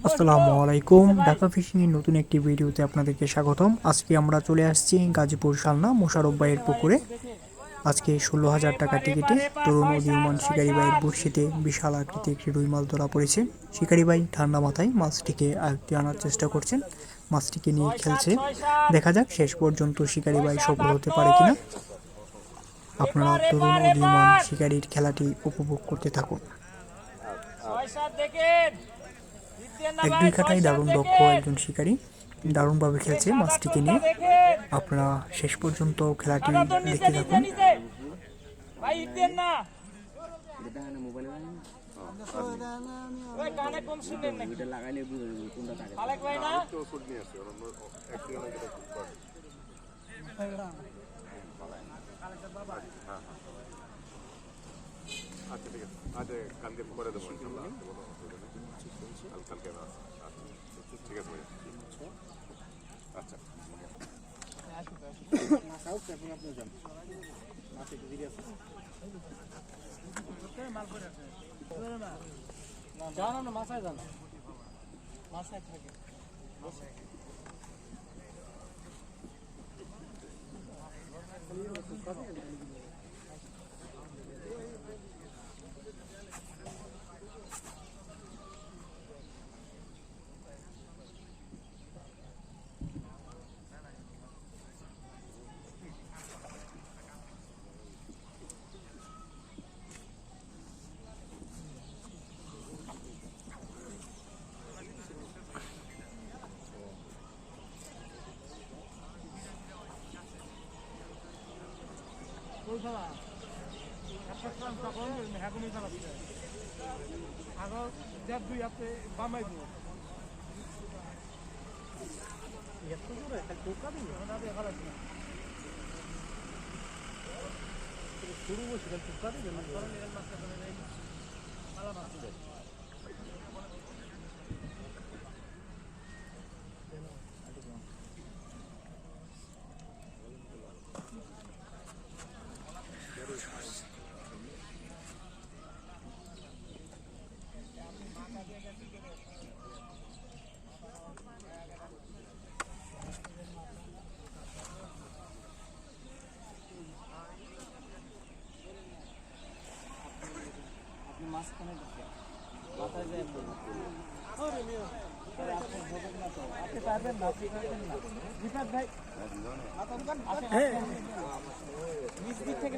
আসসালামু আলাইকুম, ঢাকা ফিশিং এর নতুন একটি ভিডিওতে আপনাদেরকে স্বাগতম। আজকে আমরা চলে আসছি গাজীপুর শালনা মোশাররফ ভাইয়ের পুকুরে। আজকে 16,000 টাকা টিকিটে তরুণ উদীয়মান শিকারী ভাইয়ের বড়শিতে বিশাল আকৃতির একটি রুই মাছ ধরা পড়েছে। শিকারী ভাই ঠান্ডা মাথায় মাছটিকে আয়ত্তে আনার চেষ্টা করছেন, মাছটিকে নিয়ে খেলছে। দেখা যাক শেষ পর্যন্ত শিকারী ভাই সফল হতে পারে কিনা। আপনারা তরুণ উদীয়মান শিকারীর খেলাটি উপভোগ করতে থাকুন। এক দুই কাঠায় দারুণ দক্ষ একজন শিকারী, দারুণভাবে খেলছে মাছটিকে নিয়ে। আপনারা শেষ পর্যন্ত খেলাটি দেখতে থাকুন। আচ্ছা ঠিক আছে, আজ কালকে করে দেবো ইনশাআল্লাহ। কালকে ঠিক আছে ভাইয়া। আচ্ছা জানো মাথায় জানো মাথায় থাকে দুই হাতে বামাই দিব শুরু বসে টুকা দিবেন মাঝখানে মাথায় যায় আপনি পারবেন না রিফাত ভাই নিজ দিক থেকে